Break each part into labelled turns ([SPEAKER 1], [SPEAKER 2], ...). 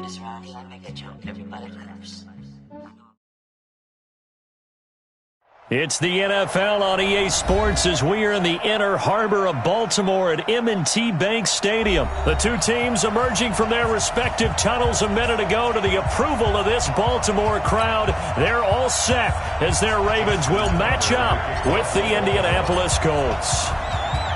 [SPEAKER 1] do this around here. Make a jump. Everybody laughs.
[SPEAKER 2] It's the NFL on EA Sports as we are in the inner harbor of Baltimore at M&T Bank Stadium. The two teams emerging from their respective tunnels a minute ago to the approval of this Baltimore crowd. They're all set as their Ravens will match up with the Indianapolis Colts.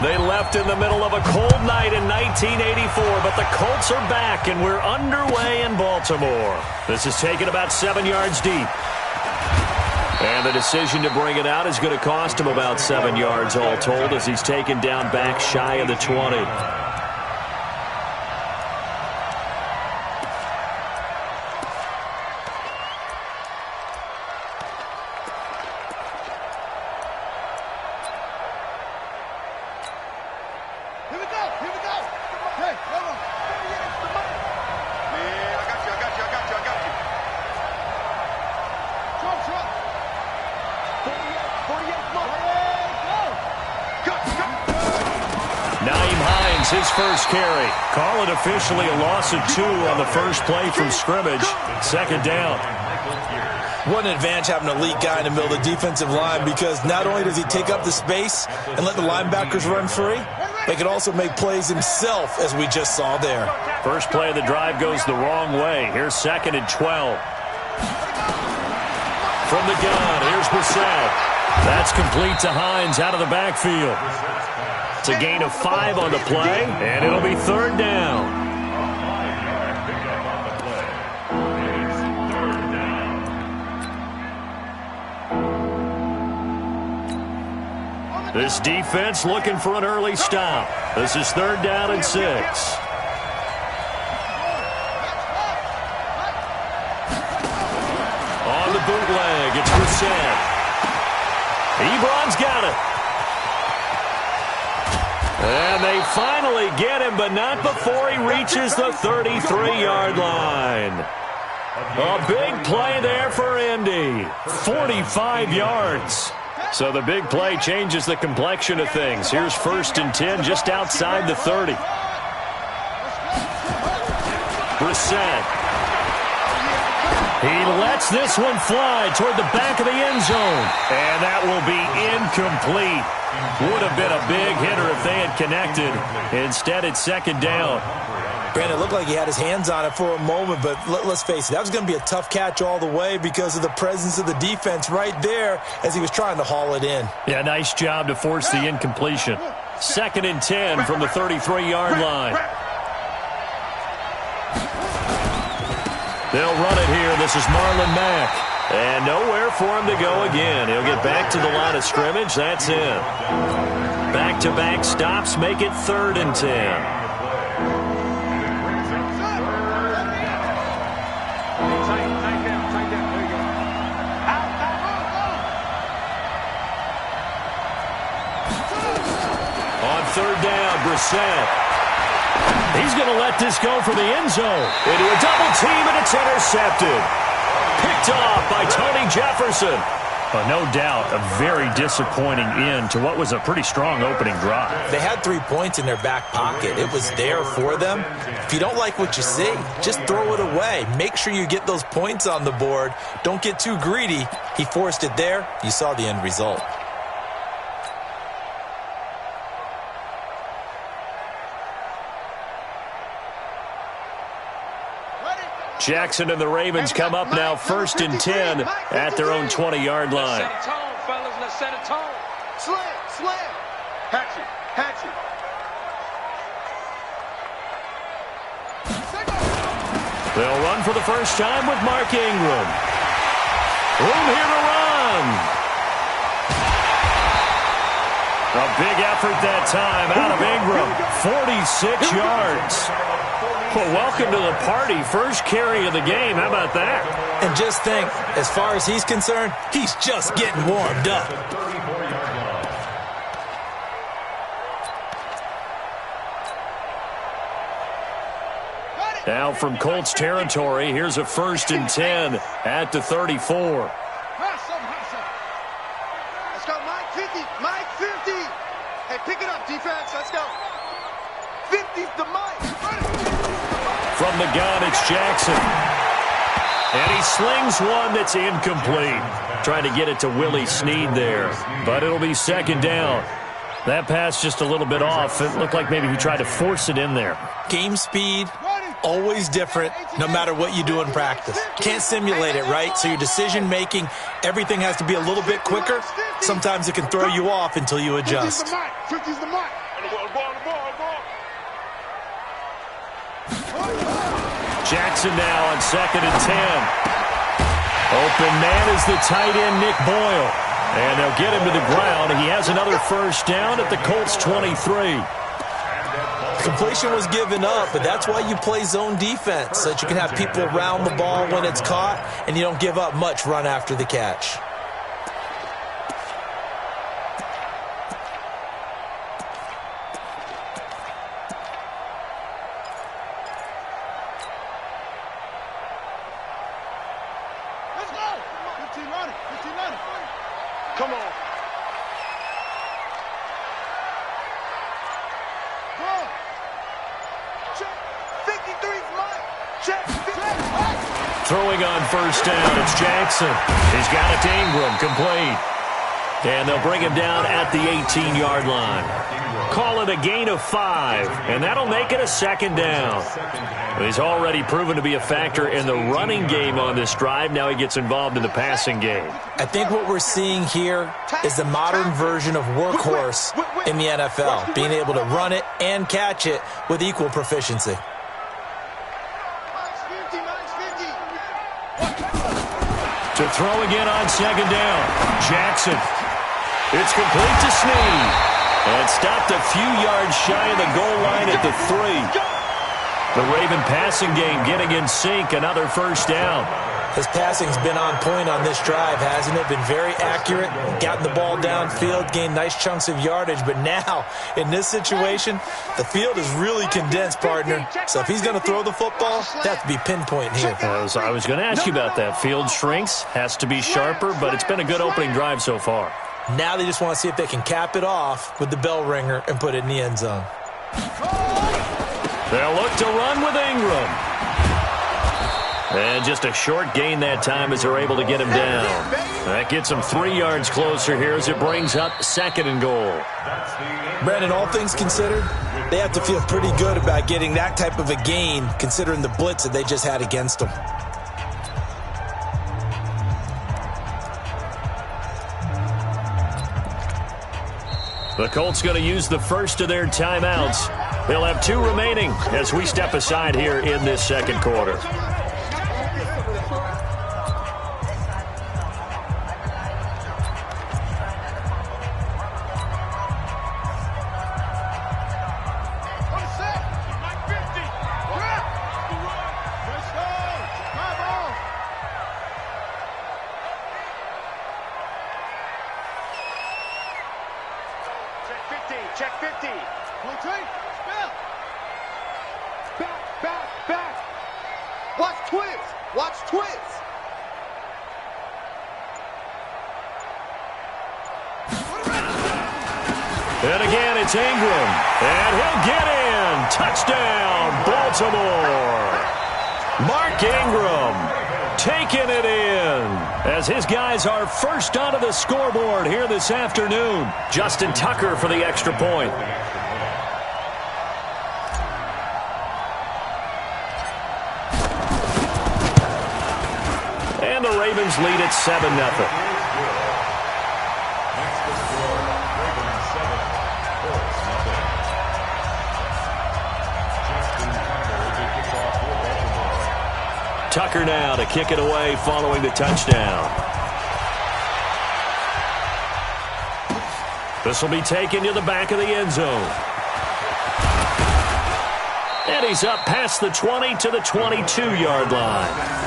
[SPEAKER 2] They left in the middle of a cold night in 1984, but the Colts are back and we're underway in Baltimore. This is taken about 7 yards deep. And the decision to bring it out is going to cost him about 7 yards all told as he's taken down back shy of the 20. His first carry. Call it officially a loss of 2 on the first play from scrimmage. Second down.
[SPEAKER 3] What an advantage having an elite guy in the middle of the defensive line, because not only does he take up the space and let the linebackers run free, they can also make plays himself, as we just saw there.
[SPEAKER 2] First play of the drive goes the wrong way. Here's 2nd and 12. From the gun, here's Brissett. That's complete to Hines out of the backfield. It's a gain of 5 on the play, and it'll be 3rd down. This defense looking for an early stop. This is 3rd down and 6. On the bootleg, it's Brissett. Ebron's got it. And they finally get him, but not before he reaches the 33-yard line. A big play there for Indy. 45 yards. So the big play changes the complexion of things. Here's 1st and 10 just outside the 30. Brissett. He lets this one fly toward the back of the end zone. And that will be incomplete. Would have been a big hitter if they had connected. Instead, it's 2nd down.
[SPEAKER 3] Brandon, it looked like he had his hands on it for a moment, but let's face it, that was going to be a tough catch all the way because of the presence of the defense right there as he was trying to haul it in.
[SPEAKER 2] Yeah, nice job to force the incompletion. 2nd and 10 from the 33-yard line. They'll run it here. This is Marlon Mack. And nowhere for him to go again. He'll get back to the line of scrimmage. That's it. Back-to-back stops make it 3rd and 10. On 3rd down, Brissett. He's going to let this go for the end zone. Into a double team, and it's intercepted. Picked off by Tony Jefferson. No doubt a very disappointing end to what was a pretty strong opening drive.
[SPEAKER 3] They had 3 points in their back pocket. It was there for them. If you don't like what you see, just throw it away. Make sure you get those points on the board. Don't get too greedy. He forced it there. You saw the end result.
[SPEAKER 2] Jackson and the Ravens come up now 1st and 10 at their own 20-yard line.
[SPEAKER 4] Let's set a tone, fellas. Let's set a tone. Slam. Hatchet.
[SPEAKER 2] They'll run for the first time with Mark Ingram. Room here to run. A big effort that time out of Ingram. 46 yards. Well, welcome to the party. First carry of the game. How about that?
[SPEAKER 3] And just think, as far as he's concerned, he's just getting warmed up.
[SPEAKER 2] Now from Colts territory, here's a 1st and 10 at the 34.
[SPEAKER 4] Let's go, Mike 50. Mike 50. Hey, pick it up, defense. Let's go. 50's the Mike.
[SPEAKER 2] From From the gun, it's Jackson. And he slings one that's incomplete. Trying to get it to Willie Snead there. But it'll be second down. That pass just a little bit off. It looked like maybe he tried to force it in there.
[SPEAKER 3] Game speed, always different, no matter what you do in practice. Can't simulate it, right? So your decision-making, everything has to be a little bit quicker. Sometimes it can throw you off until you adjust.
[SPEAKER 2] Jackson now on 2nd and 10. Open man is the tight end, Nick Boyle. And they'll get him to the ground. He has another first down at the Colts 23.
[SPEAKER 3] Completion was given up, but that's why you play zone defense, so that you can have people around the ball when it's caught, and you don't give up much run after the catch.
[SPEAKER 4] Come on. Check. 53's mine. Check.
[SPEAKER 2] Throwing on first down, it's Jackson. He's got it to Ingram, complete. And they'll bring him down at the 18-yard line. Call it a gain of 5, and that'll make it a second down. He's already proven to be a factor in the running game on this drive. Now he gets involved in the passing game.
[SPEAKER 3] I think what we're seeing here is the modern version of workhorse in the NFL, being able to run it and catch it with equal proficiency.
[SPEAKER 2] To throw again on second down, Jackson. It's complete to Snead. And stopped a few yards shy of the goal line at the 3. The Raven passing game getting in sync, another first down.
[SPEAKER 3] His passing's been on point on this drive, hasn't it? Been very accurate, gotten the ball downfield, gained nice chunks of yardage. But now, in this situation, the field is really condensed, partner. So if he's going to throw the football, that has to be pinpoint here.
[SPEAKER 2] I was going to ask you about that. Field shrinks, has to be sharper, but it's been a good opening drive so far.
[SPEAKER 3] Now they just want to see if they can cap it off with the bell ringer and put it in the end zone.
[SPEAKER 2] They'll look to run with Ingram. And just a short gain that time as they're able to get him down. That gets him 3 yards closer here as it brings up 2nd and goal.
[SPEAKER 3] Brandon, all things considered, they have to feel pretty good about getting that type of a gain considering the blitz that they just had against them.
[SPEAKER 2] The Colts going to use the first of their timeouts. They'll have 2 remaining as we step aside here in this second quarter.
[SPEAKER 4] Check 50. Back. Watch twist.
[SPEAKER 2] And again, it's Ingram. And he'll get in. Touchdown, Baltimore. Mark Ingram taking it in as his guys are first onto the scoreboard here this afternoon. Justin Tucker for the extra point. And the Ravens lead at 7-0. Tucker now to kick it away following the touchdown. This will be taken to the back of the end zone. And he's up past the 20 to the 22-yard line.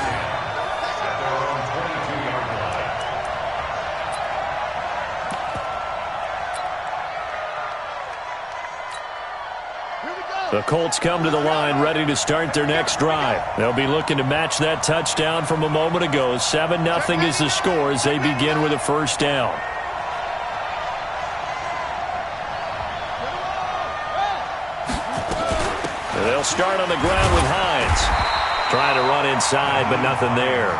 [SPEAKER 2] The Colts come to the line ready to start their next drive. They'll be looking to match that touchdown from a moment ago. 7-0 is the score as they begin with a first down. They'll start on the ground with Hines. Trying to run inside, but nothing there.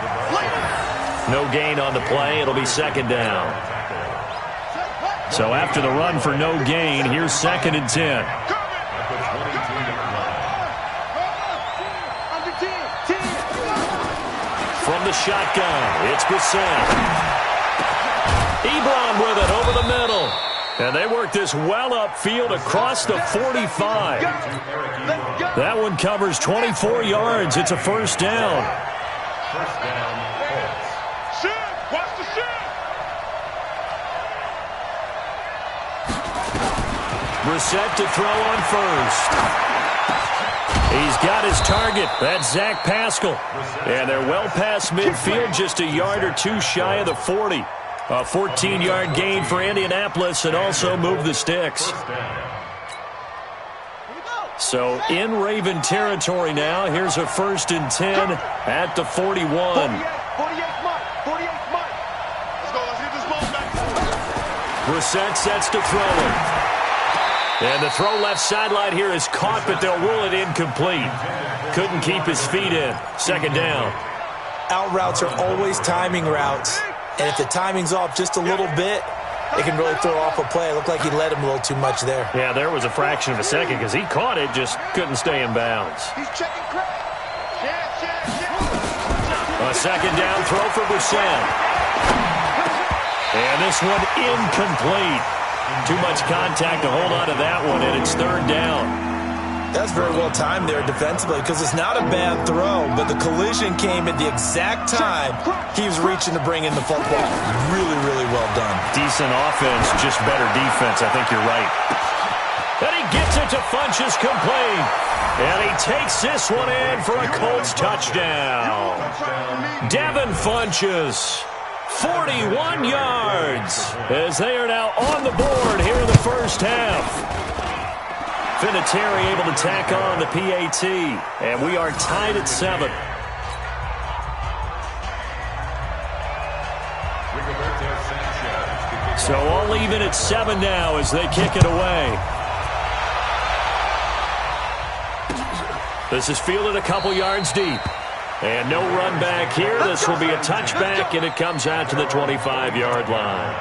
[SPEAKER 2] No gain on the play. It'll be second down. So after the run for no gain, here's 2nd and 10. From the shotgun, it's Brissett. Ebron with it over the middle. And they work this well upfield across the 45. That one covers 24 yards. It's a first down.
[SPEAKER 4] Watch the shit.
[SPEAKER 2] Brissett to throw on first. He's got his target. That's Zach Pascal. And they're well past midfield, just a yard or two shy of the 40. A 14-yard gain for Indianapolis and also move the sticks. So in Raven territory now. Here's a 1st and 10 at the 41.
[SPEAKER 4] 48 Mike. 48 Mike. Let's go. Let's get this ball back.
[SPEAKER 2] Brissett sets to throw it. And the throw left sideline here is caught, but they'll rule it incomplete. Couldn't keep his feet in. Second down.
[SPEAKER 3] Out routes are always timing routes. And if the timing's off just a little bit, it can really throw off a play. It looked like he led him a little too much there.
[SPEAKER 2] Yeah, there was a fraction of a second because he caught it, just couldn't stay in bounds.
[SPEAKER 4] He's checking crack.
[SPEAKER 2] A second down throw for Brissett. And this one incomplete. Too much contact to hold on to that one, and it's 3rd down.
[SPEAKER 3] That's very well timed there defensively because it's not a bad throw, but the collision came at the exact time he was reaching to bring in the football. Really, really well done.
[SPEAKER 2] Decent offense, just better defense. I think you're right. And he gets it to Funchess complete. And he takes this one in for a Colts touchdown. Devin Funchess, 41 yards, as they are now on the board here in the first half. Vinatieri able to tack on the PAT, and we are tied at 7. So all even at 7 now as they kick it away. This is fielded a couple yards deep. And no run back here. This will be a touchback, and it comes out to the 25-yard line.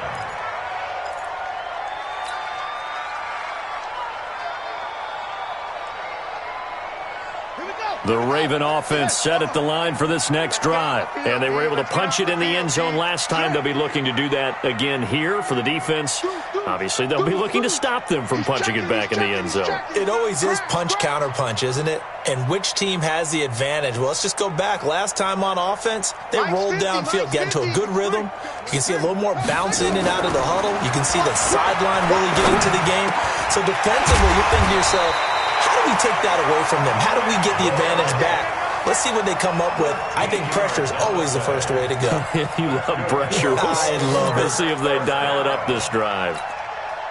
[SPEAKER 2] The Raven offense set at the line for this next drive. And they were able to punch it in the end zone last time. They'll be looking to do that again here for the defense. Obviously, they'll be looking to stop them from punching it back in the end zone.
[SPEAKER 3] It always is punch-counter-punch, isn't it? And which team has the advantage? Well, let's just go back. Last time on offense, they rolled downfield, got into a good rhythm. You can see a little more bounce in and out of the huddle. You can see the sideline really getting to the game. So defensively, you're thinking to yourself, how do we take that away from them? How do we get the advantage back? Let's see what they come up with. I think pressure is always the first way to go.
[SPEAKER 2] You love pressure.
[SPEAKER 3] I love it.
[SPEAKER 2] Let's see if they dial it up this drive.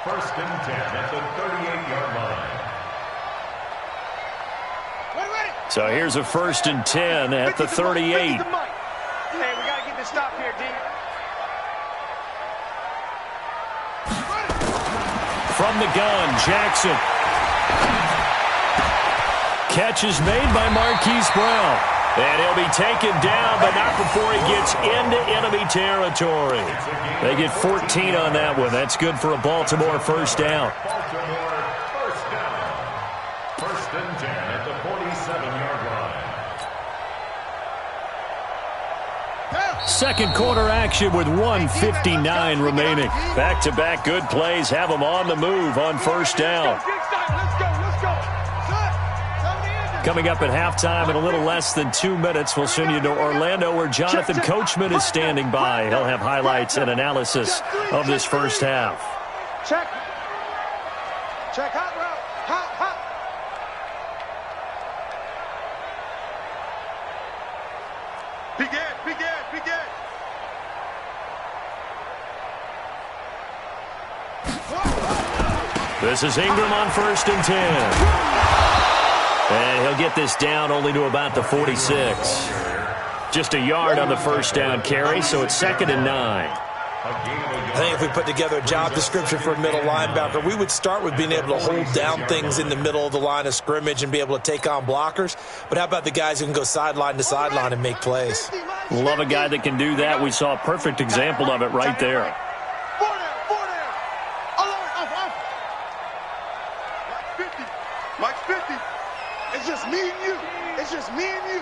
[SPEAKER 5] 1st and 10 at the 38-yard line.
[SPEAKER 2] So here's a 1st and 10 at the 38.
[SPEAKER 4] Hey, we got to get this stop here, D.
[SPEAKER 2] From the gun, Jackson. Catch is made by Marquise Brown. And he'll be taken down, but not before he gets into enemy territory. They get 14 on that one. That's good for a Baltimore first down.
[SPEAKER 5] Baltimore first down. 1st and 10 at the 47-yard line.
[SPEAKER 2] Second quarter action with 1:59 remaining. Back-to-back good plays have them on the move on first down. Coming up at halftime in a little less than 2 minutes, we'll send you to Orlando where Jonathan Coachman is standing by. He'll have highlights and analysis of this first half.
[SPEAKER 4] Check. Check. Hot route. Hot. Begin.
[SPEAKER 2] This is Ingram on 1st and 10. And he'll get this down only to about the 46. Just a yard on the first down carry, so it's 2nd and 9.
[SPEAKER 3] I think if we put together a job description for a middle linebacker, we would start with being able to hold down things in the middle of the line of scrimmage and be able to take on blockers. But how about the guys who can go sideline to sideline and make plays?
[SPEAKER 2] Love a guy that can do that. We saw a perfect example of it right there.
[SPEAKER 4] Mike's 50. It's just me and you. It's just me and you.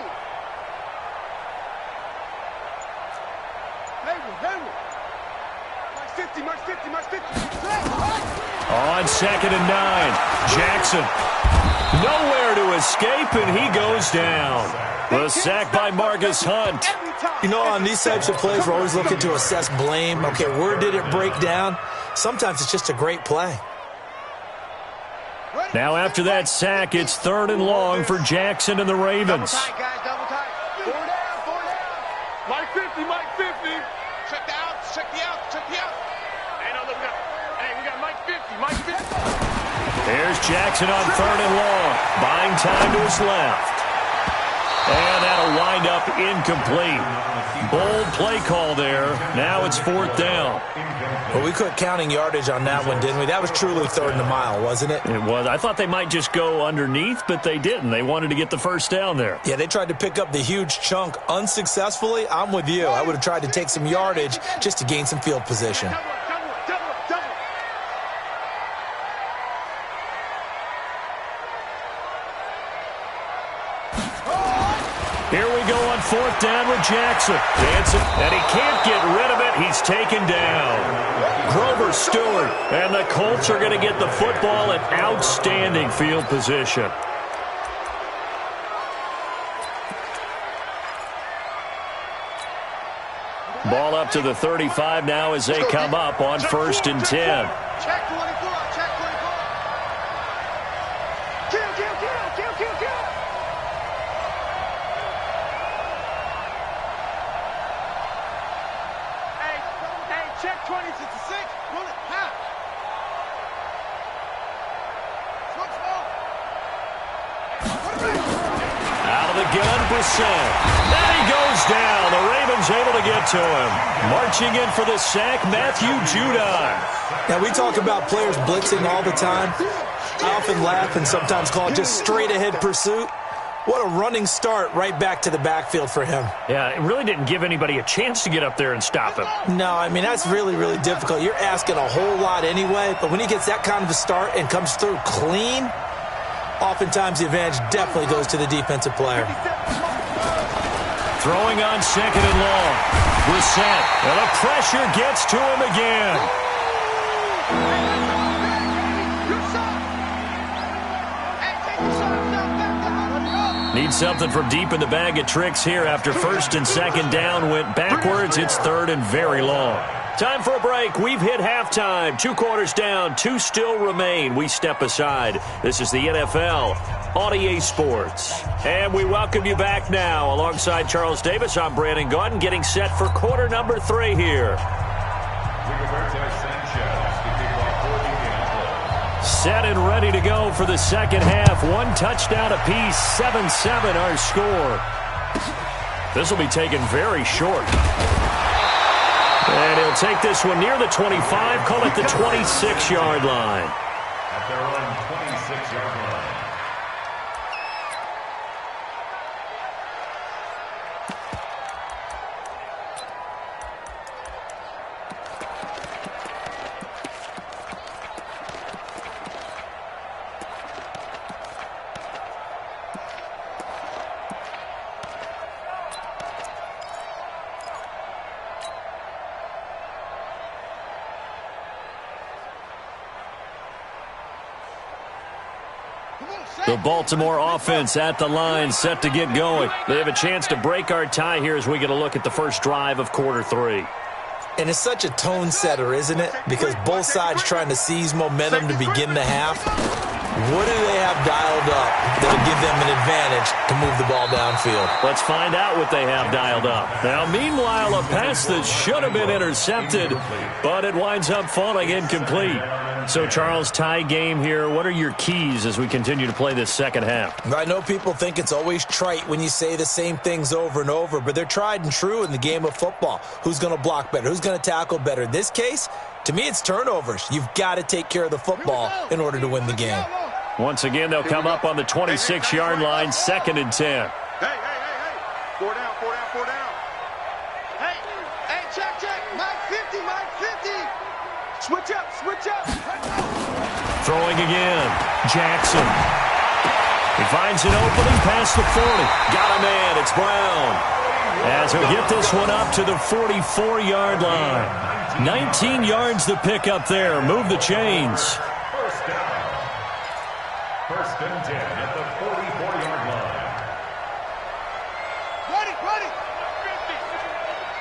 [SPEAKER 4] Mike's 50.
[SPEAKER 2] On 2nd and 9, Jackson. Nowhere to escape, and he goes down. The sack by Marcus Hunt.
[SPEAKER 3] You know, on these types of plays, we're always looking to assess blame. Okay, where did it break down? Sometimes it's just a great play.
[SPEAKER 2] Now after that sack, it's 3rd and long for Jackson and the Ravens.
[SPEAKER 4] Double tight, guys, double tight. 4 down. Mike 50. Check the outs. Hey, no, look, we got Mike 50.
[SPEAKER 2] There's Jackson on 3rd and long. Buying time to his left. And that'll wind up incomplete. Bold play call there. Now it's 4th down.
[SPEAKER 3] Well, we quit counting yardage on that one, didn't we? That was truly 3rd and a mile, wasn't it?
[SPEAKER 2] It was. I thought they might just go underneath, but they didn't. They wanted to get the first down there.
[SPEAKER 3] Yeah, they tried to pick up the huge chunk unsuccessfully. I'm with you. I would have tried to take some yardage just to gain some field position.
[SPEAKER 2] Here we go on 4th down with Jackson. Dancing, and he can't get rid of it. He's taken down. Grover Stewart, and the Colts are going to get the football in outstanding field position. Ball up to the 35 now as they come up on 1st and 10.
[SPEAKER 4] Check 24. Kill. Hey, check 20 to 6. Run it, half.
[SPEAKER 2] Out of the gun, Brissett. And he goes down. The Ravens able to get to him. Marching in for the sack, Matthew Judon.
[SPEAKER 3] Now, we talk about players blitzing all the time. I often laugh and sometimes call it just straight-ahead pursuit. What a running start right back to the backfield for him.
[SPEAKER 2] Yeah, it really didn't give anybody a chance to get up there and stop him.
[SPEAKER 3] No, I mean, that's really, really difficult. You're asking a whole lot anyway, but when he gets that kind of a start and comes through clean, oftentimes the advantage definitely goes to the defensive player.
[SPEAKER 2] Throwing on 2nd and long. Brissett, and the pressure gets to him again. Need something from deep in the bag of tricks here after 1st and 2nd down went backwards. It's 3rd and very long. Time for a break. We've hit halftime. 2 quarters down. 2 still remain. We step aside. This is the NFL on EA Sports. And we welcome you back now. Alongside Charles Davis, I'm Brandon Gaudin, getting set for quarter number 3 here. Set and ready to go for the 2nd half. 1 touchdown apiece, 7-7 our score. This will be taken very short. And he'll take this one near the 25, call it the 26-yard line.
[SPEAKER 5] At their own 26-yard line.
[SPEAKER 2] The Baltimore offense at the line, set to get going. They have a chance to break our tie here as we get a look at the first drive of quarter 3.
[SPEAKER 3] And it's such a tone setter, isn't it? Because both sides trying to seize momentum to begin the half. What do they have dialed up that'll give them an advantage to move the ball downfield?
[SPEAKER 2] Let's find out what they have dialed up. Now, meanwhile, a pass that should have been intercepted, but it winds up falling incomplete. So, Charles, tie game here. What are your keys as we continue to play this second half?
[SPEAKER 3] I know people think it's always trite when you say the same things over and over, but they're tried and true in the game of football. Who's going to block better? Who's going to tackle better? In this case, to me, it's turnovers. You've got to take care of the football in order to win the game.
[SPEAKER 2] Once again, they'll come up on the 26-yard line, 2nd and 10.
[SPEAKER 4] Hey. 4 down. Hey, check. Mike 50. Switch up.
[SPEAKER 2] Throwing again. Jackson. He finds an opening past the 40. Got a man. It's Brown. As he'll get this one up to the 44-yard line. 19 yards to pick up there. Move the chains.
[SPEAKER 5] First and 10 at the 44-yard line.
[SPEAKER 4] Ready.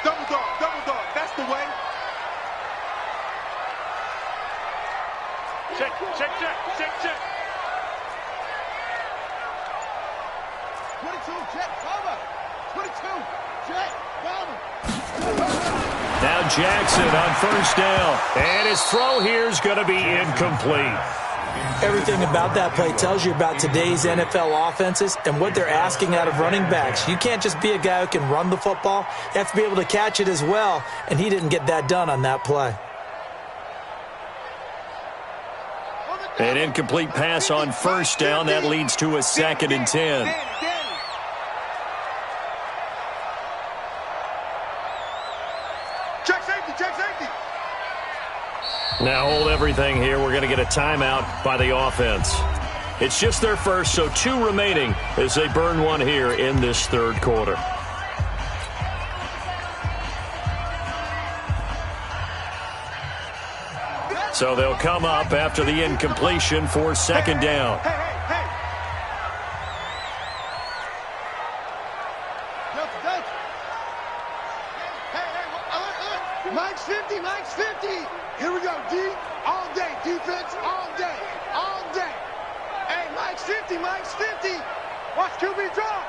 [SPEAKER 4] Double dog. That's the way. Check. 22, check, cover. 22, check, cover.
[SPEAKER 2] Now Jackson on first down. And his throw here is going to be incomplete.
[SPEAKER 3] Everything about that play tells you about today's NFL offenses and what they're asking out of running backs. You can't just be a guy who can run the football. You have to be able to catch it as well, and he didn't get that done on that play.
[SPEAKER 2] An incomplete pass on first down. That leads to a 2nd and 10.
[SPEAKER 4] Check safety.
[SPEAKER 2] Now hold everything here. We're going to get a timeout by the offense. It's just their first, so 2 remaining as they burn one here in this third quarter. So they'll come up after the incompletion for 2nd down.
[SPEAKER 4] Hey. Mike's 50. Here we go, D. All day. Defense, all day. Hey, Mike's 50. Watch QB draw.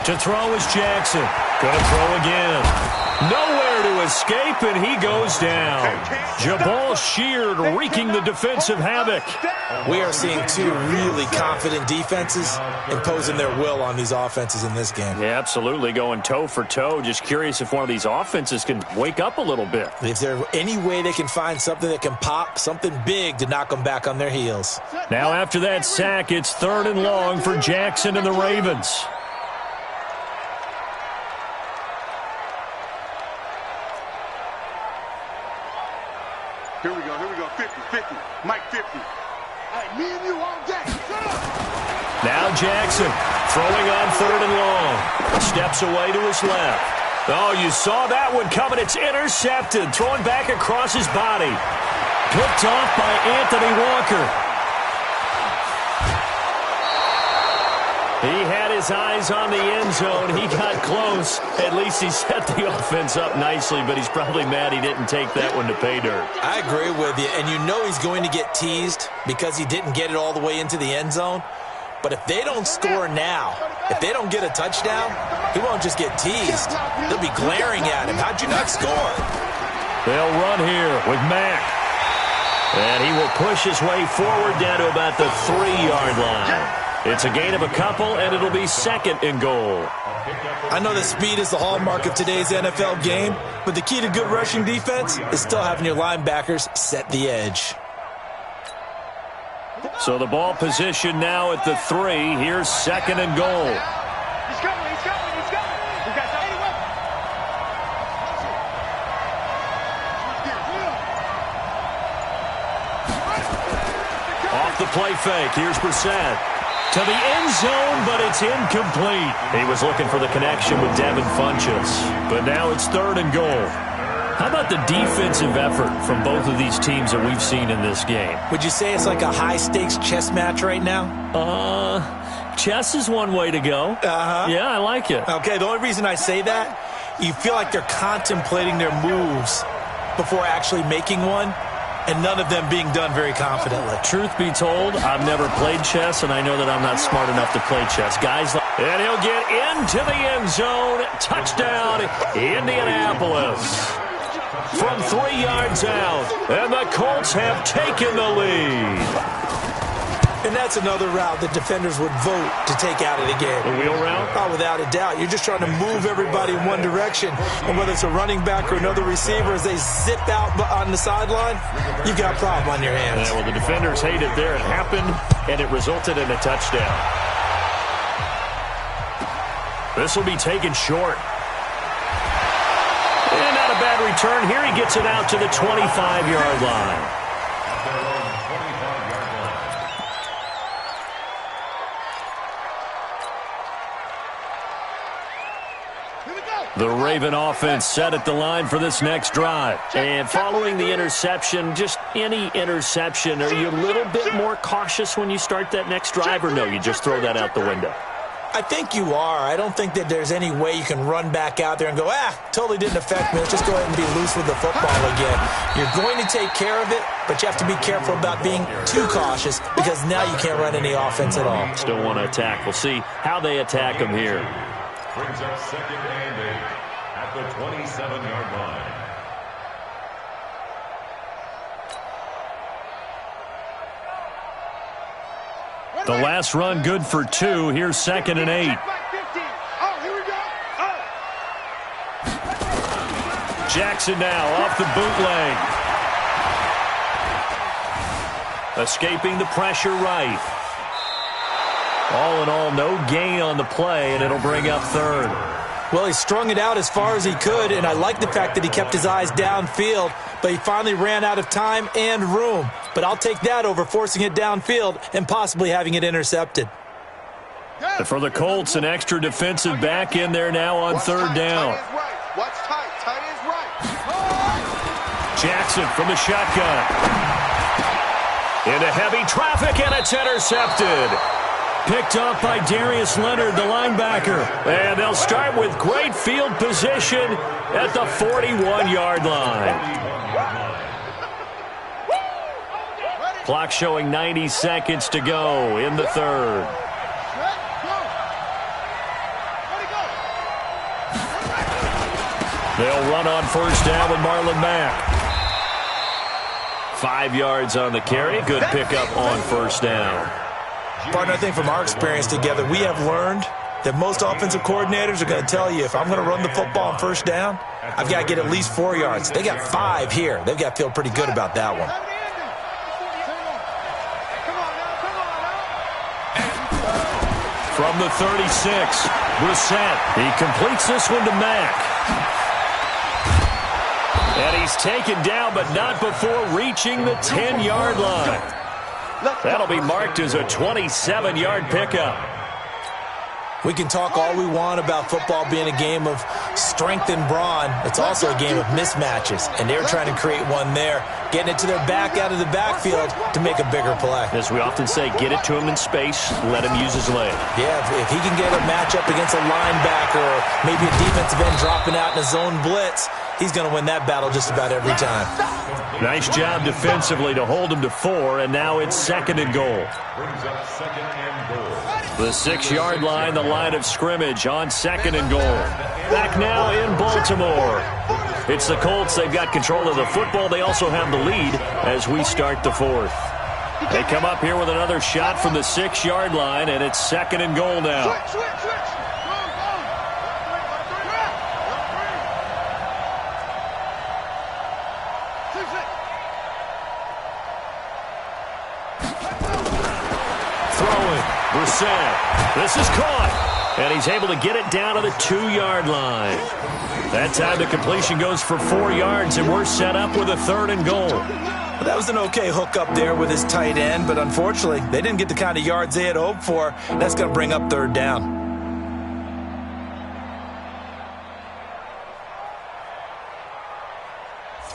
[SPEAKER 2] To throw is Jackson. Gonna throw again. Nowhere to escape, and he goes down. Jabal Sheard wreaking the defensive havoc.
[SPEAKER 3] We are seeing 2 really confident defenses imposing their will on these offenses in this game.
[SPEAKER 2] Yeah, absolutely, going toe for toe. Just curious if one of these offenses can wake up a little bit.
[SPEAKER 3] Is there any way they can find something that can pop, something big to knock them back on their heels?
[SPEAKER 2] Now after that sack, it's 3rd and long for Jackson and the Ravens.
[SPEAKER 4] Here we go. 50. Mike 50. Hey, me and you all day. Shut up.
[SPEAKER 2] Now Jackson throwing on 3rd and long. Steps away to his left. Oh, you saw that one coming. It's intercepted. Throwing back across his body. Picked off by Anthony Walker. He had his eyes on the end zone. He got close. At least he set the offense up nicely, but he's probably mad he didn't take that one to pay dirt.
[SPEAKER 3] I agree with you, and you know he's going to get teased because he didn't get it all the way into the end zone. But if they don't score now, if they don't get a touchdown, he won't just get teased. They'll be glaring at him. How'd you not score?
[SPEAKER 2] They'll run here with Mack. And he will push his way forward down to about the 3-yard line. It's a gain of a couple, and it'll be 2nd and goal.
[SPEAKER 3] I know that speed is the hallmark of today's NFL game, but the key to good rushing defense is still having your linebackers set the edge.
[SPEAKER 2] So the ball position now at the 3. Here's 2nd and goal.
[SPEAKER 4] He's coming. You guys have any weapon?
[SPEAKER 2] Off the play fake. Here's Brissett. To the end zone, but it's incomplete. He was looking for the connection with Devin Funchess. But now it's 3rd and goal. How about the defensive effort from both of these teams that we've seen in this game?
[SPEAKER 3] Would you say it's like a high-stakes chess match right now?
[SPEAKER 2] Chess is one way to go. Yeah, I like it.
[SPEAKER 3] Okay, the only reason I say that, you feel like they're contemplating their moves before actually making one. and none of them being done very confidently.
[SPEAKER 2] Truth be told, I've never played chess, and I know that I'm not smart enough to play chess. Guys, and he'll get into the end zone. Touchdown, Indianapolis. From 3 yards out, and the Colts have taken the lead.
[SPEAKER 3] And that's another route that defenders would vote to take out of the game.
[SPEAKER 2] The wheel route?
[SPEAKER 3] Oh, without a doubt. You're just trying to move everybody in one direction. And whether it's a running back or another receiver, as they zip out on the sideline, you've got a problem on your hands.
[SPEAKER 2] Yeah, well, the defenders hate it there. It happened, and it resulted in a touchdown. This will be taken short. And not a bad return. Here he gets it out to the 25-yard line. The Raven offense set at the line for this next drive. And following the interception, just any interception, are you a little bit more cautious when you start that next drive, or no, you just throw that out the window?
[SPEAKER 3] I think you are. I don't think that there's any way you can run back out there and go, totally didn't affect me. Let's just go ahead and be loose with the football again. You're going to take care of it, but you have to be careful about being too cautious because now you can't run any offense at all.
[SPEAKER 2] Still want to attack. We'll see how they attack him here.
[SPEAKER 5] Brings up 2nd and 8 at the 27-yard line.
[SPEAKER 2] The last run good for 2. Here's 2nd and 8. Jackson now off the bootleg. Escaping the pressure right. All in all, no gain on the play, and it'll bring up 3rd.
[SPEAKER 3] Well, he strung it out as far as he could, and I like the fact that he kept his eyes downfield, but he finally ran out of time and room. But I'll take that over forcing it downfield and possibly having it intercepted.
[SPEAKER 2] And for the Colts, an extra defensive back in there now on 3rd down. Jackson from the shotgun. Into heavy traffic, and it's intercepted. Picked off by Darius Leonard, the linebacker. And they'll start with great field position at the 41-yard line. Clock showing 90 seconds to go in the 3rd. They'll run on 1st down with Marlon Mack. 5 yards on the carry. Good pickup on 1st down.
[SPEAKER 3] Partner, I think from our experience together, we have learned that most offensive coordinators are going to tell you, if I'm going to run the football on 1st down, I've got to get at least 4 yards. They got 5 here. They've got to feel pretty good about that one.
[SPEAKER 2] From the 36, Brissett. He completes this one to Mack. And he's taken down, but not before reaching the 10-yard line. That'll be marked as a 27-yard pickup.
[SPEAKER 3] We can talk all we want about football being a game of strength and brawn. It's also a game of mismatches, and they're trying to create one there, getting it to their back out of the backfield to make a bigger play.
[SPEAKER 2] As we often say, get it to him in space, let him use his leg.
[SPEAKER 3] Yeah, if he can get a matchup against a linebacker or maybe a defensive end dropping out in a zone blitz, he's going to win that battle just about every time.
[SPEAKER 2] Nice job defensively to hold him to 4, and now it's 2nd and goal.
[SPEAKER 5] Brings up 2nd and goal.
[SPEAKER 2] The 6-yard line, the line of scrimmage on 2nd and goal. Back now in Baltimore. It's the Colts. They've got control of the football. They also have the lead as we start the 4th. They come up here with another shot from the 6-yard line, and it's 2nd and goal now. Brissett. This is caught. And he's able to get it down to the 2-yard line. That time the completion goes for 4 yards, and we're set up with a 3rd and goal.
[SPEAKER 3] Well, that was an okay hook up there with his tight end, but unfortunately, they didn't get the kind of yards they had hoped for. That's going to bring up 3rd down.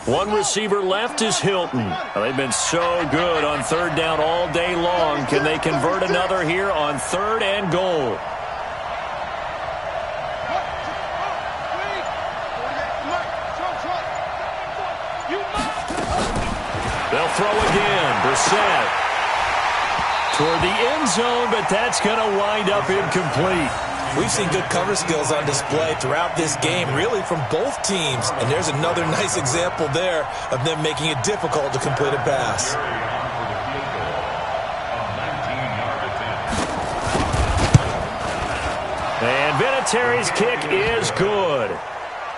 [SPEAKER 2] One receiver left is Hilton. They've been so good on 3rd down all day long. Can they convert another here on 3rd and goal? They'll throw again. Brissett toward the end zone, but that's going to wind up incomplete.
[SPEAKER 3] We've seen good cover skills on display throughout this game, really from both teams. And there's another nice example there of them making it difficult to complete a pass.
[SPEAKER 2] And Vinatieri's kick is good.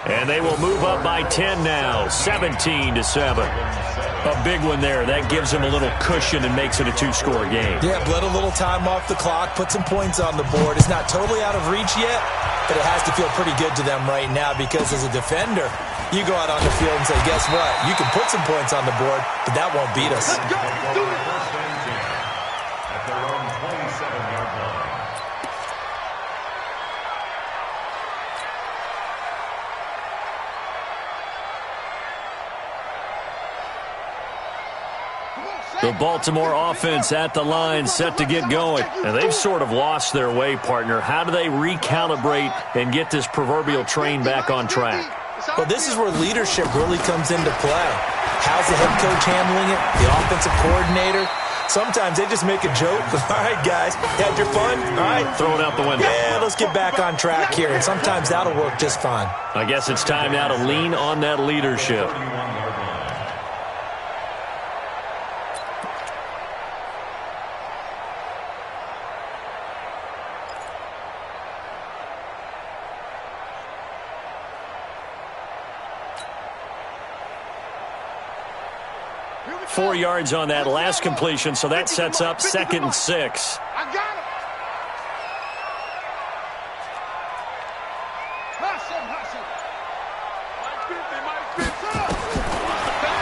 [SPEAKER 2] And they will move up by 10 now, 17-7. A big one there. That gives them a little cushion and makes it a two-score game.
[SPEAKER 3] Yeah, let a little time off the clock, put some points on the board. It's not totally out of reach yet, but it has to feel pretty good to them right now because as a defender, you go out on the field and say, guess what? You can put some points on the board, but that won't beat us.
[SPEAKER 5] Let's go. Do it. First and 10 at their own 27-yard line.
[SPEAKER 2] The Baltimore offense at the line set to get going. And they've sort of lost their way, partner. How do they recalibrate and get this proverbial train back on track?
[SPEAKER 3] Well, this is where leadership really comes into play. How's the head coach handling it? The offensive coordinator? Sometimes they just make a joke. All right, guys, had your fun? All right.
[SPEAKER 2] Throw it out the window.
[SPEAKER 3] Yeah, let's get back on track here. And sometimes that'll work just fine.
[SPEAKER 2] I guess it's time now to lean on that leadership. .4 yards on that last completion, so that sets up 2nd and 6.
[SPEAKER 4] I got him.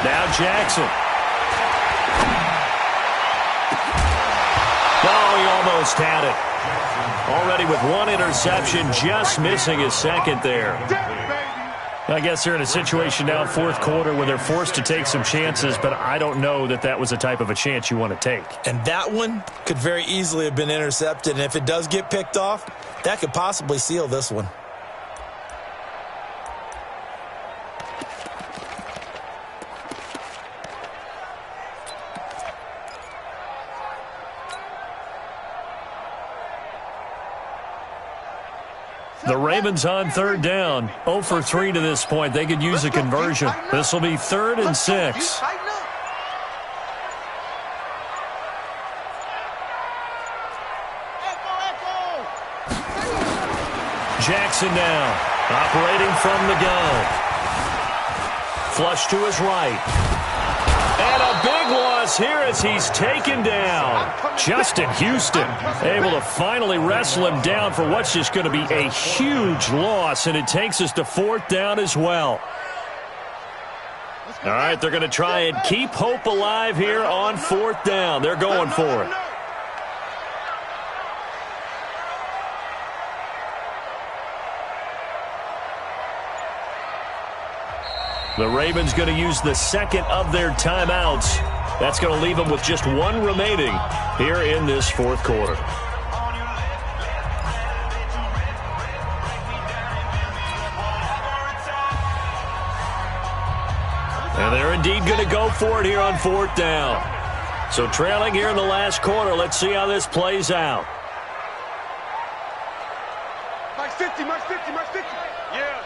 [SPEAKER 2] Now Jackson. Oh, he almost had it. Already with one interception, just missing his second there. I guess they're in a situation now, 4th quarter, where they're forced to take some chances, but I don't know that that was the type of a chance you want to take.
[SPEAKER 3] And that one could very easily have been intercepted, and if it does get picked off, that could possibly seal this one.
[SPEAKER 2] The Ravens on 3rd down. 0 for 3 to this point. They could use a conversion. This will be 3rd and 6. Jackson now, operating from the gun. Flush to his right. And a big loss here as he's taken down. Justin Houston able to finally wrestle him down for what's just going to be a huge loss, and it takes us to 4th down as well. All right, they're going to try and keep hope alive here on 4th down. They're going for it. The Ravens going to use the 2nd of their timeouts. That's going to leave them with just 1 remaining here in this 4th quarter. And they're indeed going to go for it here on 4th down. So trailing here in the last quarter, let's see how this plays out.
[SPEAKER 4] Max 50, Max 50, Max 50. Yeah.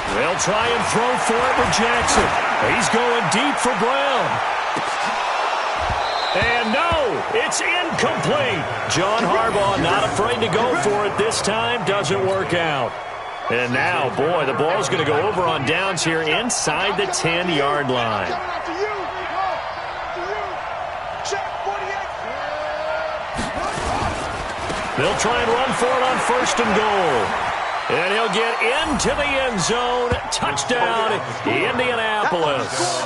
[SPEAKER 2] They'll try and throw for it with Jackson. He's going deep for Brown. And no, it's incomplete. John Harbaugh not afraid to go for it this time. Doesn't work out. And now, boy, the ball's going to go over on downs here inside the 10-yard line. They'll try and run for it on 1st and goal. And he'll get into the end zone. Touchdown, Indianapolis.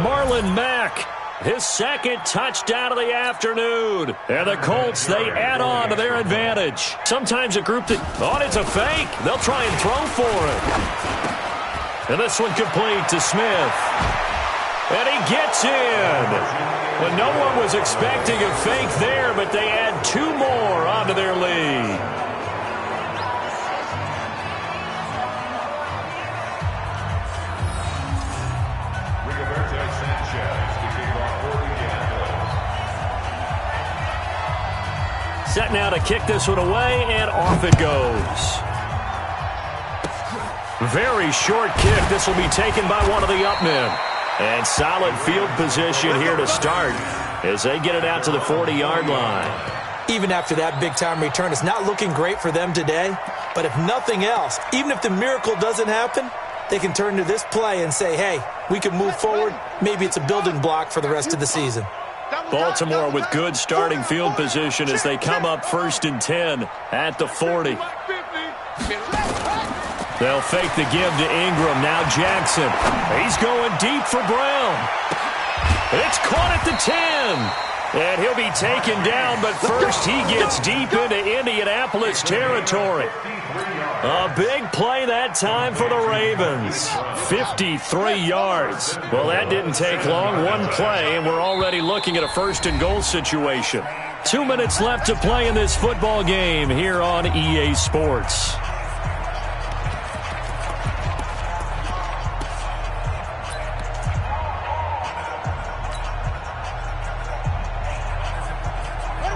[SPEAKER 2] Marlon Mack, his 2nd touchdown of the afternoon. And the Colts, they add on to their advantage. Sometimes a group that, it's a fake. They'll try and throw for it. And this one complete to Smith. And he gets in. Well, no one was expecting a fake there, but they add 2 more onto their lead. now to kick this one away, and off it goes. Very short kick. This will be taken by one of the up men. And solid field position here to start as they get it out to the 40-yard line.
[SPEAKER 3] Even after that big-time return, it's not looking great for them today. But if nothing else, even if the miracle doesn't happen, they can turn to this play and say, hey, we can move forward. Maybe it's a building block for the rest of the season.
[SPEAKER 2] Baltimore with good starting field position as they come up 1st and 10 at the 40. They'll fake the give to Ingram. Now Jackson. He's going deep for Brown. It's caught at the 10. And he'll be taken down, but first he gets deep into Indianapolis territory. A big play that time for the Ravens. 53 yards. Well, that didn't take long. One play, and we're already looking at a 1st and goal situation. 2 minutes left to play in this football game here on EA Sports.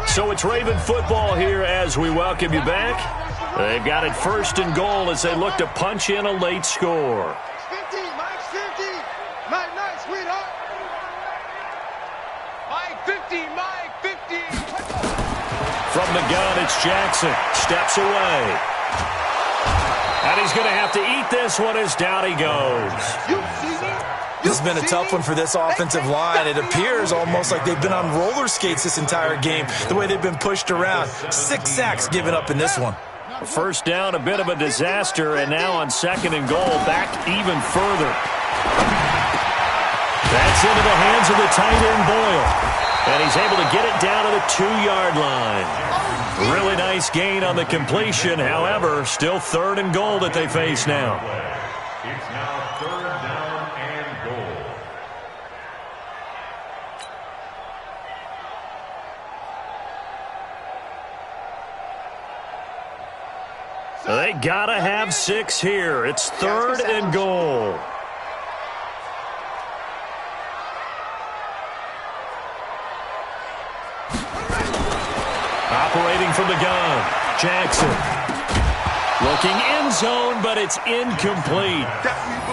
[SPEAKER 2] So it's Raven football here as we welcome you back. They've got it 1st and goal as they look to punch in a late score.
[SPEAKER 4] 50, Mike 50. Mike, nice, sweetheart. Mike 50, Mike 50.
[SPEAKER 2] From the gun, it's Jackson. Steps away. And he's going to have to eat this one as down he goes.
[SPEAKER 4] You see me?
[SPEAKER 3] This has been a tough one for this offensive line. It appears almost like they've been on roller skates this entire game, the way they've been pushed around. 6 sacks given up in this one.
[SPEAKER 2] First down, a bit of a disaster, and now on 2nd and goal, back even further. That's into the hands of the tight end Boyle, and he's able to get it down to the 2-yard line. Really nice gain on the completion, however, still 3rd and goal that they face now.
[SPEAKER 5] It's now 3rd down and goal.
[SPEAKER 2] They gotta have 6 here. It's 3rd and goal. Operating from the gun, Jackson. Looking end zone, but it's incomplete.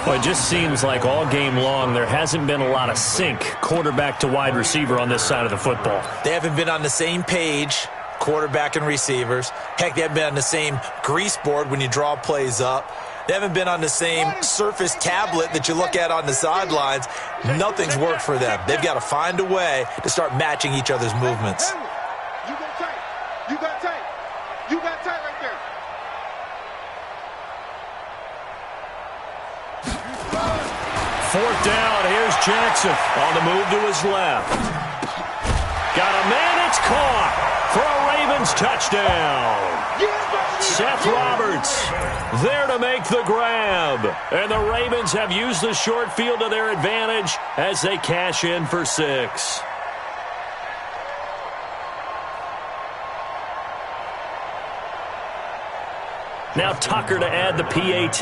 [SPEAKER 2] Well, it just seems like all game long there hasn't been a lot of sync quarterback to wide receiver on this side of the football.
[SPEAKER 3] They haven't been on the same page, quarterback and receivers. Heck, they haven't been on the same grease board when you draw plays up. They haven't been on the same surface tablet that you look at on the sidelines. Nothing's worked for them. They've got to find a way to start matching each other's movements.
[SPEAKER 4] You got tight. You got tight. You got tight right there.
[SPEAKER 2] 4th down, here's Jackson on the move to his left. Got a man, it's caught for a Ravens touchdown. Seth Roberts there to make the grab. And the Ravens have used the short field to their advantage as they cash in for 6. Now Tucker to add the PAT.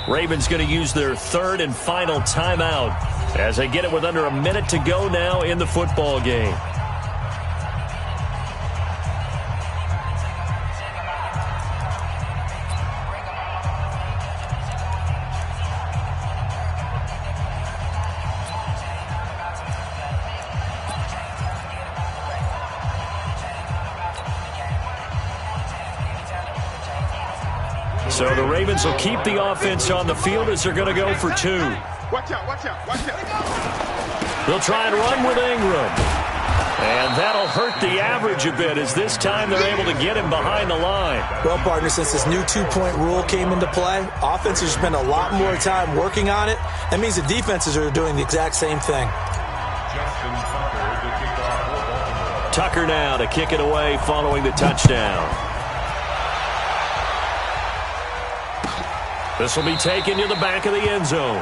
[SPEAKER 2] Ravens going to use their 3rd and final timeout as they get it with under a minute to go now in the football game. So the Ravens will keep the offense on the field as they're going to go for 2.
[SPEAKER 4] Watch out, watch out, watch out.
[SPEAKER 2] They'll try and run with Ingram. And that'll hurt the average a bit as this time they're able to get him behind the line.
[SPEAKER 3] Well, partner, since this new 2-point rule came into play, offenses spend a lot more time working on it. That means the defenses are doing the exact same thing.
[SPEAKER 2] Tucker now to kick it away following the touchdown. This will be taken to the back of the end zone.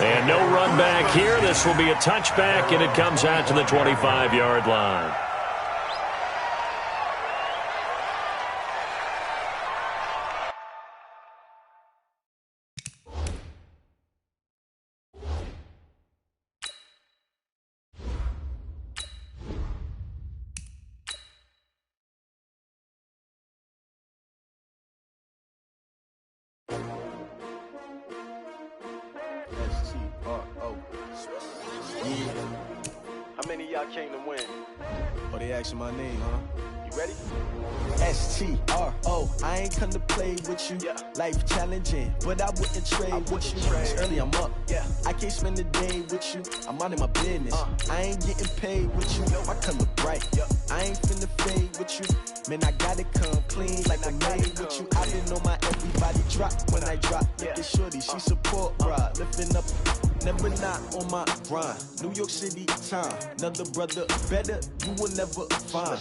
[SPEAKER 2] And no run back here. This will be a touchback, and it comes out to the 25-yard line.
[SPEAKER 6] I came to win.
[SPEAKER 7] Oh, they asking my name, huh?
[SPEAKER 6] You ready?
[SPEAKER 7] S-T-R-O, I ain't come to play with you.
[SPEAKER 6] Yeah.
[SPEAKER 7] Life challenging, but I wouldn't trade with you. It's early, I'm up.
[SPEAKER 6] Yeah.
[SPEAKER 7] I can't spend the day with you. I'm minding my business. I ain't getting paid with you. My color bright. I ain't finna fade with you. Man, I gotta come clean like I made with you. I been on my everybody drop when I drop. Look at shorty, she support ride. Lifting up, never not on my grind. New York City time. Another brother better, you will never find.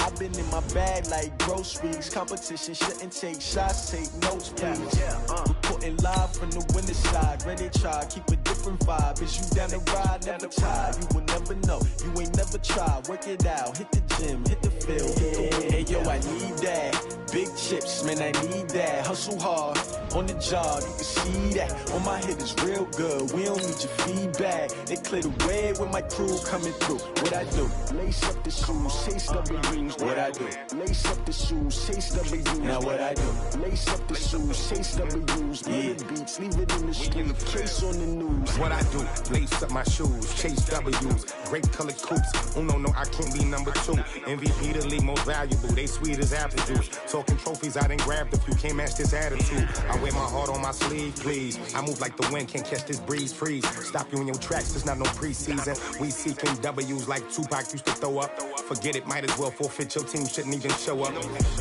[SPEAKER 7] I've been in my bag like groceries. Competition shouldn't take shots, take notes, please. Reporting live from the winning side. Ready to try, keep a different vibe. Is you down the ride, never tired. You will never know, you ain't never tried. Work it out, hit the gym, hit the field, hit the wind. Hey yo, I need that. Big chips, man, I need that. Hustle hard, on the job, you can see that. On my head is real good, we don't need your feedback. They clear the way with my crew coming through. What I do? Lace up the shoes, chase W's. What I do? Lace up the shoes, chase W's. Now what I do? Lace up the shoes, chase W's. Yeah. Beats, leave it in the street, case on the news.
[SPEAKER 8] What I do? Lace up my shoes, chase W's. Great colored coops. Oh no, I can't be number 2. MVP the league most valuable. They sweet as apple juice. Talking trophies, I done grabbed a few. Can't match this attitude. I wear my heart on my sleeve, please. I move like the wind, can't catch this breeze. Freeze. Stop you in your tracks. There's not no preseason. We seeking W's like Tupac used to throw up. Forget it, might as well forfeit. Your team shouldn't even show up.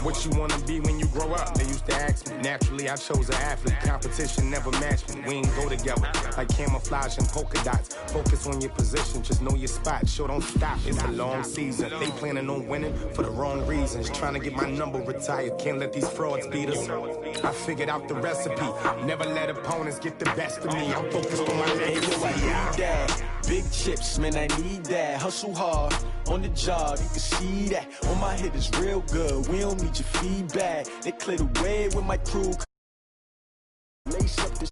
[SPEAKER 8] What you wanna be when you grow up? They used to ask me. Naturally, I chose an athlete. Competition never matched me. We ain't go together like camouflage and polka dots. Focus on your position, just know your spot. Sure, don't stop. It's a long season. They planning on winning for the wrong reasons. Trying to get my number retired. Can't let these frauds beat us. I figured out the recipe. Never let opponents get the best of me. I'm focused on my legacy.
[SPEAKER 7] I need that. Big chips, man, I need that. Hustle hard, on the job, you can see that. On my head is real good, we don't need your feedback. They clear the way with my crew. Lace up the